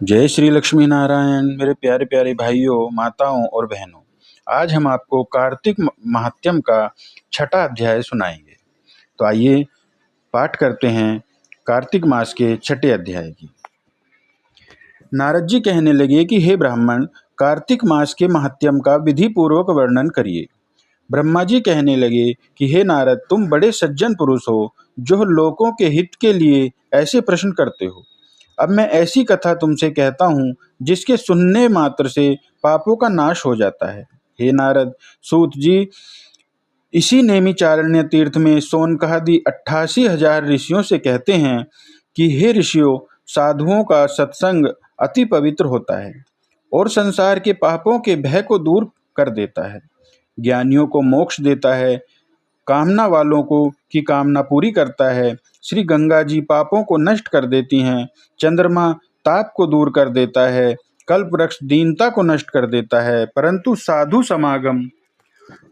जय श्री लक्ष्मी नारायण। मेरे प्यारे प्यारे भाइयों, माताओं और बहनों, आज हम आपको कार्तिक महात्म्य का छठा अध्याय सुनाएंगे। तो आइए पाठ करते हैं कार्तिक मास के छठे अध्याय की। नारद जी कहने लगे कि हे ब्राह्मण, कार्तिक मास के महात्म्य का विधि पूर्वक वर्णन करिए। ब्रह्मा जी कहने लगे कि हे नारद, तुम बड़े सज्जन पुरुष हो, जो लोगों के हित के लिए ऐसे प्रश्न करते हो। अब मैं ऐसी कथा तुमसे कहता हूँ जिसके सुनने मात्र से पापों का नाश हो जाता है। हे नारद, सूत जी इसी नेमिचारण्य तीर्थ में सोनकादि 88,000 ऋषियों से कहते हैं कि हे ऋषियों, साधुओं का सत्संग अति पवित्र होता है और संसार के पापों के भय को दूर कर देता है, ज्ञानियों को मोक्ष देता है, कामना वालों को की कामना पूरी करता है। श्री गंगा जी पापों को नष्ट कर देती हैं, चंद्रमा ताप को दूर कर देता है, कल्प वृक्ष दीनता को नष्ट कर देता है, परंतु साधु समागम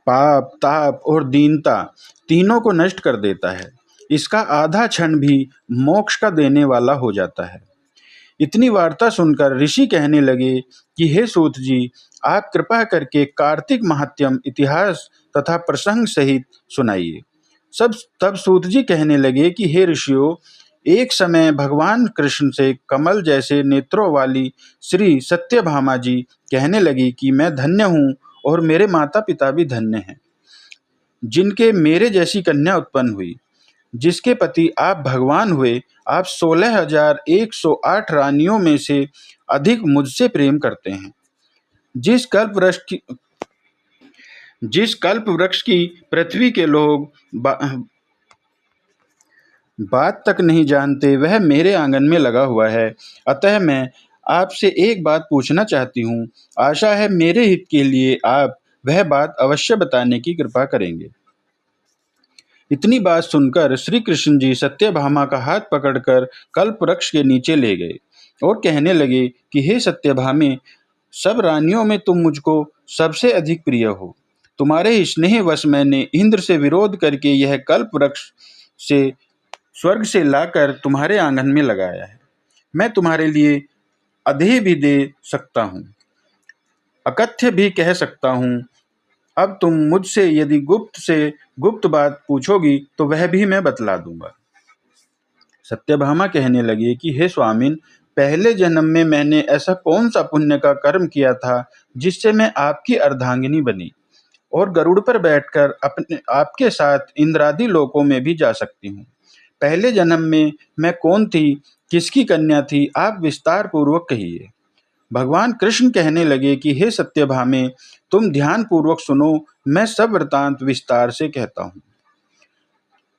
पाप ताप और दीनता तीनों को नष्ट कर देता है। इसका आधा क्षण भी मोक्ष का देने वाला हो जाता है। इतनी वार्ता सुनकर ऋषि कहने लगे कि हे सूत जी, आप कृपा करके कार्तिक महात्म्य इतिहास तथा प्रसंग सहित सुनाइए। सब तब सूत जी कहने लगे कि हे ऋषियों, एक समय भगवान कृष्ण से कमल जैसे नेत्रों वाली श्री सत्यभामा जी कहने लगी कि मैं धन्य हूँ और मेरे माता पिता भी धन्य हैं, जिनके मेरे जैसी कन्या उत्पन्न हुई। जिसके पति आप भगवान हुए, आप 16,108 रानियों में से अधिक मुझसे प्रेम करते हैं। जिस कल्प वृक्ष की पृथ्वी के लोग बात तक नहीं जानते, वह मेरे आंगन में लगा हुआ है। अतः मैं आपसे एक बात पूछना चाहती हूँ। आशा है मेरे हित के लिए आप वह बात अवश्य बताने की कृपा करेंगे। इतनी बात सुनकर श्री कृष्ण जी सत्यभामा का हाथ पकड़कर कल्प वृक्ष के नीचे ले गए और कहने लगे कि हे सत्यभामे, सब रानियों में तुम मुझको सबसे अधिक प्रिय हो। तुम्हारे स्नेहवश मैंने इंद्र से विरोध करके यह कल्प वृक्ष से स्वर्ग से लाकर तुम्हारे आंगन में लगाया है। मैं तुम्हारे लिए अधेय भी दे सकता हूँ, अकथ्य भी कह सकता हूँ। अब तुम मुझसे यदि गुप्त बात पूछोगी तो वह भी मैं बतला दूंगा। सत्यभामा कहने लगे कि हे स्वामिन, पहले जन्म में मैंने ऐसा कौन सा पुण्य का कर्म किया था जिससे मैं आपकी अर्धांगिनी बनी और गरुड़ पर बैठकर अपने आपके साथ इंद्रादि लोकों में भी जा सकती हूँ। पहले जन्म में मैं कौन थी, किसकी कन्या थी, आप विस्तार पूर्वक कहिए। भगवान कृष्ण कहने लगे कि हे सत्यभामे, तुम ध्यान पूर्वक सुनो, मैं सब वृतांत विस्तार से कहता हूँ।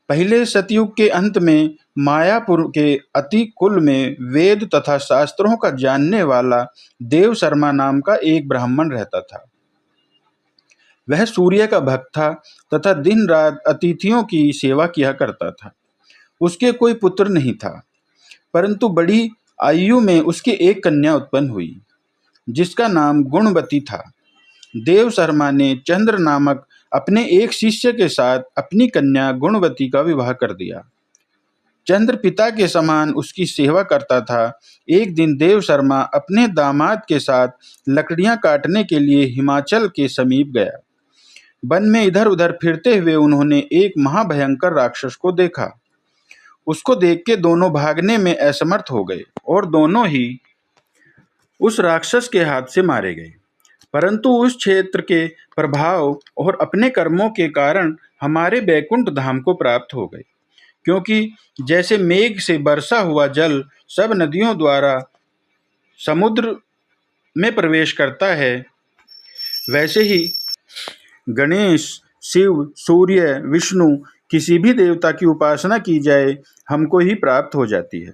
पहले सतयुग के अंत में मायापुर के अति कुल में वेद तथा शास्त्रों का जानने वाला देव शर्मा नाम का एक ब्राह्मण रहता था। वह सूर्य का भक्त था तथा दिन रात अतिथियों की सेवा किया करता था। उसके कोई पुत्र नहीं था, परंतु बड़ी आयु में उसकी एक कन्या उत्पन्न हुई, जिसका नाम गुणवती था। देव शर्मा ने चंद्र नामक अपने एक शिष्य के साथ अपनी कन्या गुणवती का विवाह कर दिया। चंद्र पिता के समान उसकी सेवा करता था। एक दिन देव शर्मा अपने दामाद के साथ लकड़ियां काटने के लिए हिमाचल के समीप गया। वन में इधर उधर फिरते हुए उन्होंने एक महाभयंकर राक्षस को देखा। उसको देख के दोनों भागने में असमर्थ हो गए और दोनों ही उस राक्षस के हाथ से मारे गए। परंतु उस क्षेत्र के प्रभाव और अपने कर्मों के कारण हमारे बैकुंठ धाम को प्राप्त हो गए, क्योंकि जैसे मेघ से बरसा हुआ जल सब नदियों द्वारा समुद्र में प्रवेश करता है, वैसे ही गणेश, शिव, सूर्य, विष्णु किसी भी देवता की उपासना की जाए हमको ही प्राप्त हो जाती है।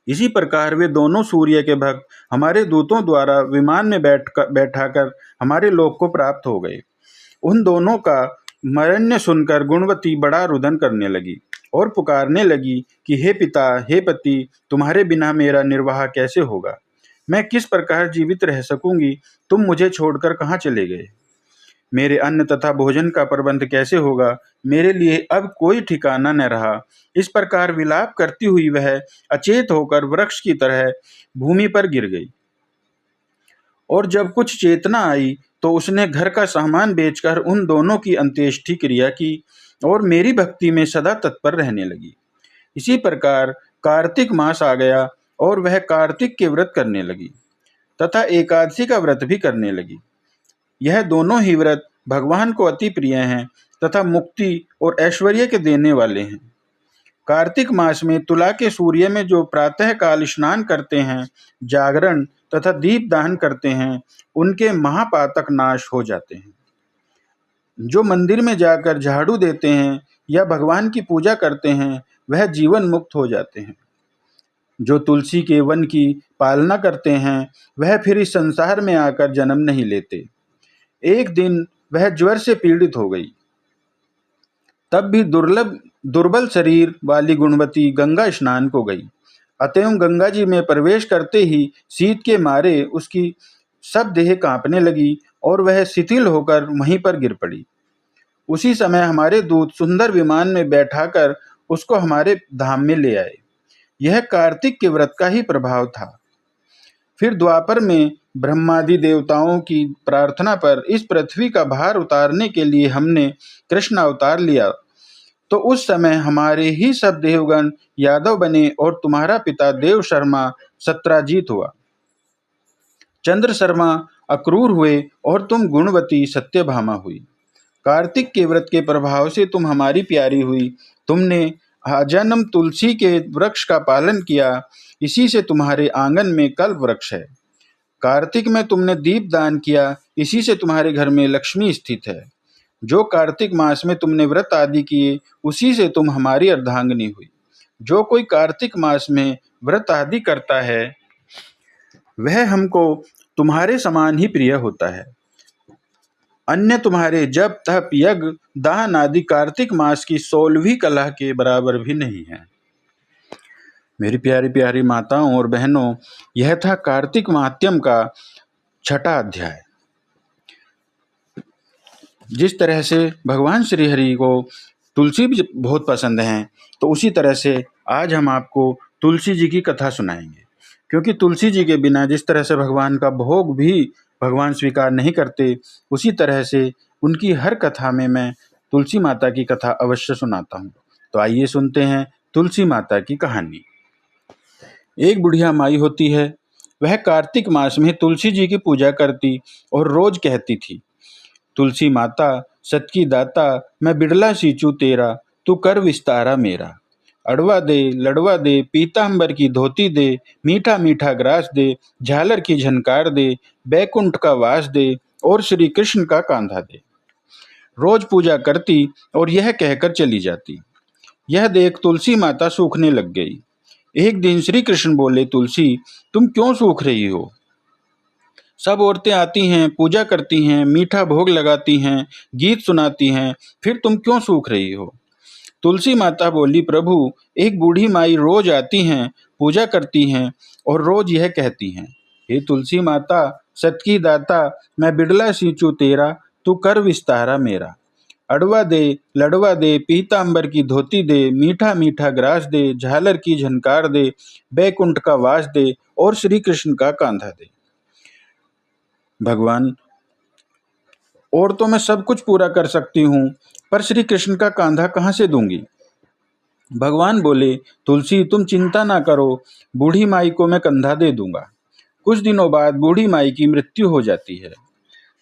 इसी प्रकार वे दोनों सूर्य के भक्त हमारे दूतों द्वारा विमान में बैठाकर हमारे लोक को प्राप्त हो गए। उन दोनों का मरण्य सुनकर गुणवती बड़ा रुदन करने लगी और पुकारने लगी कि हे पिता, हे पति, तुम्हारे बिना मेरा निर्वाह कैसे होगा? मैं किस प्रकार जीवित रह सकूंगी? तुम मुझे छोड़कर कहाँ चले गए? मेरे अन्न तथा भोजन का प्रबंध कैसे होगा? मेरे लिए अब कोई ठिकाना न रहा। इस प्रकार विलाप करती हुई वह अचेत होकर वृक्ष की तरह भूमि पर गिर गई। और जब कुछ चेतना आई तो उसने घर का सामान बेचकर उन दोनों की अंत्येष्टि क्रिया की और मेरी भक्ति में सदा तत्पर रहने लगी। इसी प्रकार कार्तिक मास आ गया और वह कार्तिक के व्रत करने लगी तथा एकादशी का व्रत भी करने लगी। यह दोनों ही व्रत भगवान को अति प्रिय हैं तथा मुक्ति और ऐश्वर्य के देने वाले हैं। कार्तिक मास में तुला के सूर्य में जो प्रातः काल स्नान करते हैं, जागरण तथा दीप दान करते हैं, उनके महापातक नाश हो जाते हैं। जो मंदिर में जाकर झाड़ू देते हैं या भगवान की पूजा करते हैं, वह जीवन मुक्त हो जाते हैं। जो तुलसी के वन की पालना करते हैं, वह फिर इस संसार में आकर जन्म नहीं लेते। एक दिन वह ज्वर से पीड़ित हो गई। तब भी दुर्बल शरीर वाली गुणवती गंगा स्नान को गई। अतएव गंगा जी में प्रवेश करते ही शीत के मारे उसकी सब देह कांपने लगी और वह शिथिल होकर वहीं पर गिर पड़ी। उसी समय हमारे दूत सुंदर विमान में बैठाकर उसको हमारे धाम में ले आए। यह कार्तिक के व्रत का ही प्रभाव था। फिर द्वापर में ब्रह्मादि देवताओं की प्रार्थना पर इस पृथ्वी का भार उतारने के लिए हमने कृष्ण अवतार लिया। तो उस समय हमारे ही सब देवगण यादव बने और तुम्हारा पिता देव शर्मा सत्राजीत हुआ। चंद्र शर्मा अक्रूर हुए और तुम गुणवती सत्यभामा हुई। कार्तिक के व्रत के प्रभाव से तुम हमारी प्यारी हुई। तुमने आजन्म तुलसी के वृक्ष का पालन किया, इसी से तुम्हारे आंगन में कल्प वृक्ष है। कार्तिक में तुमने दीप दान किया, इसी से तुम्हारे घर में लक्ष्मी स्थित है। जो कार्तिक मास में तुमने व्रत आदि किए, उसी से तुम हमारी अर्धांगिनी हुई। जो कोई कार्तिक मास में व्रत आदि करता है, वह हमको तुम्हारे समान ही प्रिय होता है। अन्य तुम्हारे जप तप यज्ञ दान आदि कार्तिक मास की 16वीं कला के बराबर भी नहीं है। मेरी प्यारी प्यारी माताओं और बहनों, यह था कार्तिक महात्म्य का 6वां अध्याय। जिस तरह से भगवान श्री हरि को तुलसी भी बहुत पसंद हैं, तो उसी तरह से आज हम आपको तुलसी जी की कथा सुनाएंगे। क्योंकि तुलसी जी के बिना जिस तरह से भगवान का भोग भी भगवान स्वीकार नहीं करते, उसी तरह से उनकी हर कथा में मैं तुलसी माता की कथा अवश्य सुनाता हूँ। तो आइए सुनते हैं तुलसी माता की कहानी। एक बुढ़िया माई होती है। वह कार्तिक मास में तुलसी जी की पूजा करती और रोज कहती थी, तुलसी माता सत की दाता, मैं बिड़ला सींचू तेरा, तू कर विस्तारा मेरा। अड़वा दे लड़वा दे, पीतांबर की धोती दे, मीठा मीठा ग्रास दे, झालर की झनकार दे, बैकुंठ का वास दे और श्री कृष्ण का कांधा दे। रोज पूजा करती और यह कहकर चली जाती। यह देख तुलसी माता सूखने लग गई। एक दिन श्री कृष्ण बोले, तुलसी तुम क्यों सूख रही हो? सब औरतें आती हैं, पूजा करती हैं, मीठा भोग लगाती हैं, गीत सुनाती हैं, फिर तुम क्यों सूख रही हो? तुलसी माता बोली, प्रभु एक बूढ़ी माई रोज आती हैं, पूजा करती हैं और रोज यह कहती हैं, हे तुलसी माता सत की दाता, मैं बिड़ला सींचू तेरा, तू कर विस्तारा मेरा। अड़वा दे लड़वा दे, पीतांबर की धोती दे, मीठा मीठा ग्रास दे, झालर की झनकार दे, बैकुंठ का वास दे और श्री कृष्ण का कांधा दे। भगवान, और तो मैं सब कुछ पूरा कर सकती हूँ, पर श्री कृष्ण का कांधा कहाँ से दूंगी? भगवान बोले, तुलसी तुम चिंता ना करो, बूढ़ी माई को मैं कंधा दे दूंगा। कुछ दिनों बाद बूढ़ी माई की मृत्यु हो जाती है।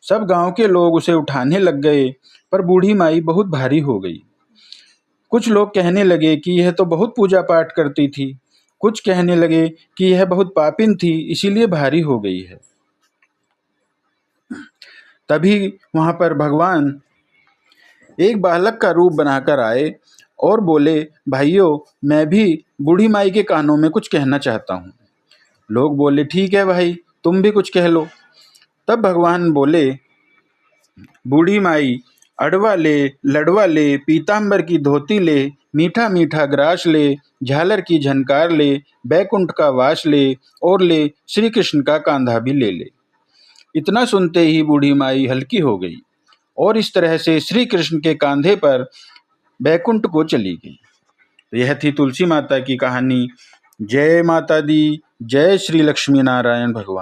सब गांव के लोग उसे उठाने लग गए, पर बूढ़ी माई बहुत भारी हो गई। कुछ लोग कहने लगे कि यह तो बहुत पूजा पाठ करती थी, कुछ कहने लगे कि यह बहुत पापिन थी, इसीलिए भारी हो गई है। तभी वहां पर भगवान एक बालक का रूप बनाकर आए और बोले, भाइयों मैं भी बूढ़ी माई के कानों में कुछ कहना चाहता हूँ। लोग बोले, ठीक है भाई, तुम भी कुछ कह लो। तब भगवान बोले, बूढ़ी माई अड़वा ले लड़वा ले, पीतांबर की धोती ले, मीठा मीठा ग्रास ले, झालर की झनकार ले, बैकुंठ का वास ले और ले श्री कृष्ण का कांधा भी ले ले। इतना सुनते ही बूढ़ी माई हल्की हो गई और इस तरह से श्री कृष्ण के कांधे पर बैकुंठ को चली गई। तो यह थी तुलसी माता की कहानी। जय माता दी, जय श्री लक्ष्मी नारायण भगवान।